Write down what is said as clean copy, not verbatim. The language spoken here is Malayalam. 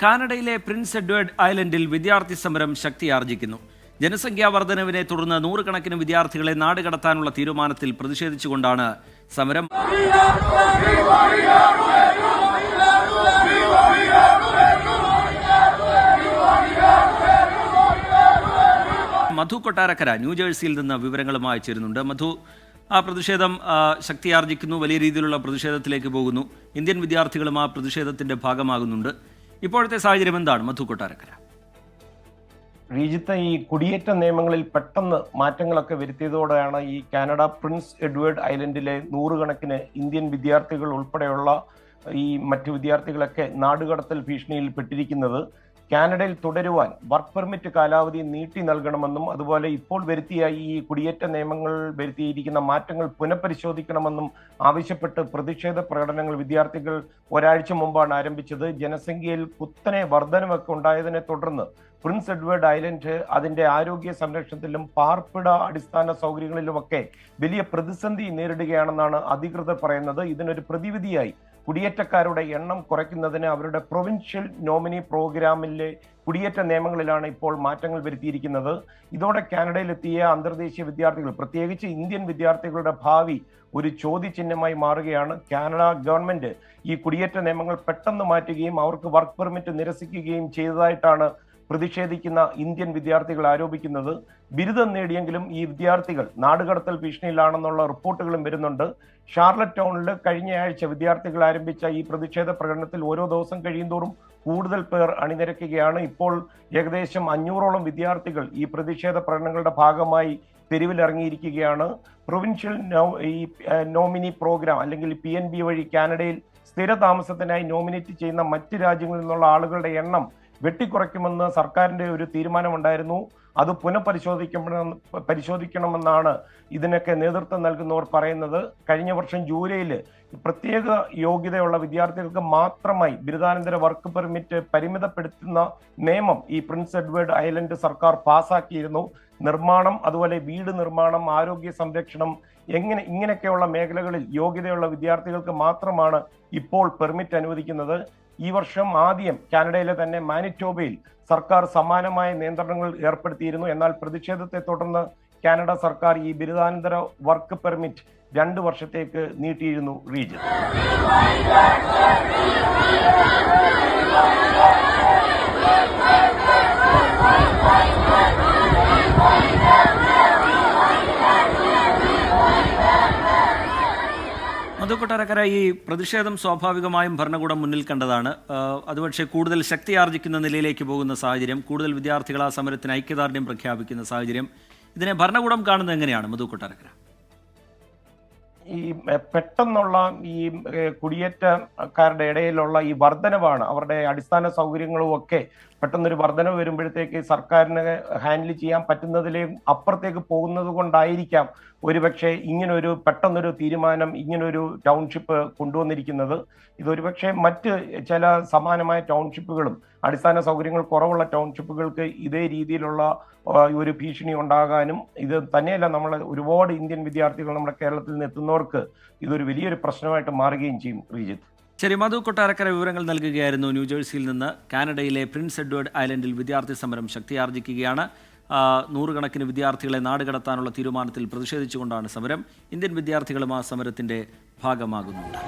കാനഡയിലെ പ്രിൻസ് എഡ്വേർഡ് ഐലൻഡിൽ വിദ്യാർത്ഥി സമരം ശക്തിയാർജിക്കുന്നു. ജനസംഖ്യാ വർധനവിനെ തുടർന്ന് നൂറുകണക്കിന് വിദ്യാർത്ഥികളെ നാടുകടത്താനുള്ള തീരുമാനത്തിൽ പ്രതിഷേധിച്ചുകൊണ്ടാണ് സമരം. മധു കൊട്ടാരക്കര ന്യൂജേഴ്സിയിൽ നിന്ന് വിവരങ്ങളുമായി ചേരുന്നുണ്ട്. മധു, ആ പ്രതിഷേധം ശക്തിയാർജിക്കുന്നു, വലിയ രീതിയിലുള്ള പ്രതിഷേധത്തിലേക്ക് പോകുന്നു. ഇന്ത്യൻ വിദ്യാർത്ഥികളും ആ പ്രതിഷേധത്തിന്റെ ഭാഗമാകുന്നുണ്ട്. ഇപ്പോഴത്തെ സാഹചര്യം എന്താണ് മധു കൊട്ടാരക്കര? ശ്രീജിത്ത്, ഈ കുടിയേറ്റ നിയമങ്ങളിൽ പെട്ടെന്ന് മാറ്റങ്ങളൊക്കെ വരുത്തിയതോടെയാണ് ഈ കാനഡ പ്രിൻസ് എഡ്വേർഡ് ഐലൻഡിലെ നൂറുകണക്കിന് ഇന്ത്യൻ വിദ്യാർത്ഥികൾ ഉൾപ്പെടെയുള്ള ഈ മറ്റു വിദ്യാർത്ഥികളൊക്കെ നാടുകടത്തൽ ഭീഷണിയിൽ പെട്ടിരിക്കുന്നത്. കാനഡയിൽ തുടരുവാൻ വർക്ക് പെർമിറ്റ് കാലാവധി നീട്ടി നൽകണമെന്നും അതുപോലെ ഇപ്പോൾ വരുത്തിയ ഈ കുടിയേറ്റ നിയമങ്ങൾ വരുത്തിയിരിക്കുന്ന മാറ്റങ്ങൾ പുനഃപരിശോധിക്കണമെന്നും ആവശ്യപ്പെട്ട് പ്രതിഷേധ പ്രകടനങ്ങൾ വിദ്യാർത്ഥികൾ ഒരാഴ്ച മുമ്പാണ് ആരംഭിച്ചത്. ജനസംഖ്യയിൽ കുത്തനെ വർധനവൊക്കെ ഉണ്ടായതിനെ തുടർന്ന് പ്രിൻസ് എഡ്വേർഡ് ഐലൻഡ് അതിന്റെ ആരോഗ്യ സംരക്ഷണത്തിലും പാർപ്പിട അടിസ്ഥാന സൗകര്യങ്ങളിലുമൊക്കെ വലിയ പ്രതിസന്ധി നേരിടുകയാണെന്നാണ് അധികൃതർ പറയുന്നത്. ഇതിനൊരു പ്രതിവിധിയായി കുടിയേറ്റക്കാരുടെ എണ്ണം കുറയ്ക്കുന്നതിന് അവരുടെ പ്രൊവിൻഷ്യൽ നോമിനി പ്രോഗ്രാമിലെ കുടിയേറ്റ നിയമങ്ങളിലാണ് ഇപ്പോൾ മാറ്റങ്ങൾ വരുത്തിയിരിക്കുന്നത്. ഇതോടെ കാനഡയിലെത്തിയ അന്തർദേശീയ വിദ്യാർത്ഥികൾ, പ്രത്യേകിച്ച് ഇന്ത്യൻ വിദ്യാർത്ഥികളുടെ ഭാവി ഒരു ചോദ്യചിഹ്നമായി മാറുകയാണ്. കാനഡ ഗവൺമെന്റ് ഈ കുടിയേറ്റ നിയമങ്ങൾ പെട്ടെന്ന് മാറ്റുകയും അവർക്ക് വർക്ക് പെർമിറ്റ് നിരസിക്കുകയും ചെയ്തതായിട്ടാണ് പ്രതിഷേധിക്കുന്ന ഇന്ത്യൻ വിദ്യാർത്ഥികൾ ആരോപിക്കുന്നത്. ബിരുദം നേടിയെങ്കിലും ഈ വിദ്യാർത്ഥികൾ നാടുകടത്തൽ ഭീഷണിയിലാണെന്നുള്ള റിപ്പോർട്ടുകളും വരുന്നുണ്ട്. ഷാർലറ്റ് ടൗണിൽ കഴിഞ്ഞയാഴ്ച വിദ്യാർത്ഥികൾ ആരംഭിച്ച ഈ പ്രതിഷേധ പ്രകടനത്തിൽ ഓരോ ദിവസം കഴിയുന്തോറും കൂടുതൽ പേർ അണിനിരക്കുകയാണ്. ഇപ്പോൾ ഏകദേശം 500ഓളം വിദ്യാർത്ഥികൾ ഈ പ്രതിഷേധ പ്രകടനങ്ങളുടെ ഭാഗമായി തെരുവിലിറങ്ങിയിരിക്കുകയാണ്. പ്രൊവിൻഷ്യൽ നോമിനി പ്രോഗ്രാം അല്ലെങ്കിൽ PNB വഴി കാനഡയിൽ സ്ഥിര താമസത്തിനായി നോമിനേറ്റ് ചെയ്യുന്ന മറ്റ് രാജ്യങ്ങളിൽ നിന്നുള്ള ആളുകളുടെ എണ്ണം വെട്ടിക്കുറയ്ക്കുമെന്ന് സർക്കാരിന്റെ ഒരു തീരുമാനമുണ്ടായിരുന്നു. അത് പരിശോധിക്കണമെന്നാണ് ഇതിനൊക്കെ നേതൃത്വം നൽകുന്നവർ പറയുന്നത്. കഴിഞ്ഞ വർഷം ജൂലൈയിൽ പ്രത്യേക യോഗ്യതയുള്ള വിദ്യാർത്ഥികൾക്ക് മാത്രമായി ബിരുദാനന്തര വർക്ക് പെർമിറ്റ് പരിമിതപ്പെടുത്തുന്ന നിയമം ഈ പ്രിൻസ് എഡ്വേർഡ് ഐലൻഡ് സർക്കാർ പാസാക്കിയിരുന്നു. നിർമ്മാണം, അതുപോലെ വീട് നിർമ്മാണം, ആരോഗ്യ സംരക്ഷണം, ഇങ്ങനെയൊക്കെയുള്ള മേഖലകളിൽ യോഗ്യതയുള്ള വിദ്യാർത്ഥികൾക്ക് മാത്രമാണ് ഇപ്പോൾ പെർമിറ്റ് അനുവദിക്കുന്നത്. ഈ വർഷം ആദ്യം കാനഡയിലെ തന്നെ മാനിറ്റോബയിൽ സർക്കാർ സമാനമായ നിയന്ത്രണങ്ങൾ ഏർപ്പെടുത്തിയിരുന്നു. എന്നാൽ പ്രതിഷേധത്തെ തുടർന്ന് കാനഡ സർക്കാർ ഈ ബിരുദാനന്തര വർക്ക് പെർമിറ്റ് 2 വർഷത്തേക്ക് നീട്ടിയിരുന്നു. റീജൻ മധു കൊട്ടാരക്കര, ഈ പ്രതിഷേധം സ്വാഭാവികമായും ഭരണകൂടം മുന്നിൽ കണ്ടതാണ്. അത് പക്ഷേ കൂടുതൽ ശക്തിയാർജിക്കുന്ന നിലയിലേക്ക് പോകുന്ന സാഹചര്യം, കൂടുതൽ വിദ്യാർത്ഥികൾ ആ സമരത്തിന് ഐക്യദാർഢ്യം പ്രഖ്യാപിക്കുന്ന സാഹചര്യം, ഇതിനെ ഭരണകൂടം കാണുന്നത് എങ്ങനെയാണ് മധു കൊട്ടാരക്കര? ഈ പെട്ടെന്നുള്ള ഈ കുടിയേറ്റക്കാരുടെ ഇടയിലുള്ള ഈ വർധനവാണ്, അവരുടെ അടിസ്ഥാന സൗകര്യങ്ങളും ഒക്കെ പെട്ടെന്നൊരു വർധനവ് വരുമ്പോഴത്തേക്ക് സർക്കാരിന് ഹാൻഡിൽ ചെയ്യാൻ പറ്റുന്നതിലേക്കും അപ്പുറത്തേക്ക് പോകുന്നത് കൊണ്ടായിരിക്കാം ഒരുപക്ഷെ ഇങ്ങനൊരു പെട്ടെന്നൊരു തീരുമാനം, ഇങ്ങനൊരു ടൗൺഷിപ്പ് കൊണ്ടുവന്നിരിക്കുന്നത്. ഇതൊരുപക്ഷെ മറ്റ് ചില സമാനമായ ടൗൺഷിപ്പുകളും അടിസ്ഥാന സൗകര്യങ്ങൾ കുറവുള്ള ടൗൺഷിപ്പുകൾക്ക് ഇതേ രീതിയിലുള്ള ഒരു ഭീഷണി ഉണ്ടാകാനും, ഇത് തന്നെയല്ല നമ്മൾ ഒരുപാട് ഇന്ത്യൻ വിദ്യാർത്ഥികൾ നമ്മുടെ കേരളത്തിൽ നിന്ന് എത്തുന്നവർക്ക് ഇതൊരു വലിയൊരു പ്രശ്നമായിട്ട് മാറുകയും ചെയ്യും. റീജിത്ത്, ശരി. മധു കൊട്ടാരക്കര വിവരങ്ങൾ നൽകുകയായിരുന്നു ന്യൂജേഴ്സിയിൽ നിന്ന്. കാനഡയിലെ പ്രിൻസ് എഡ്വേർഡ് ഐലൻഡിൽ വിദ്യാർത്ഥി സമരം ശക്തിയാർജിക്കുകയാണ്. നൂറുകണക്കിന് വിദ്യാർത്ഥികളെ നാടുകടത്താനുള്ള തീരുമാനത്തിൽ പ്രതിഷേധിച്ചുകൊണ്ടാണ് സമരം. ഇന്ത്യൻ വിദ്യാർത്ഥികളും ആ സമരത്തിന്റെ ഭാഗമാകുന്നുണ്ട്.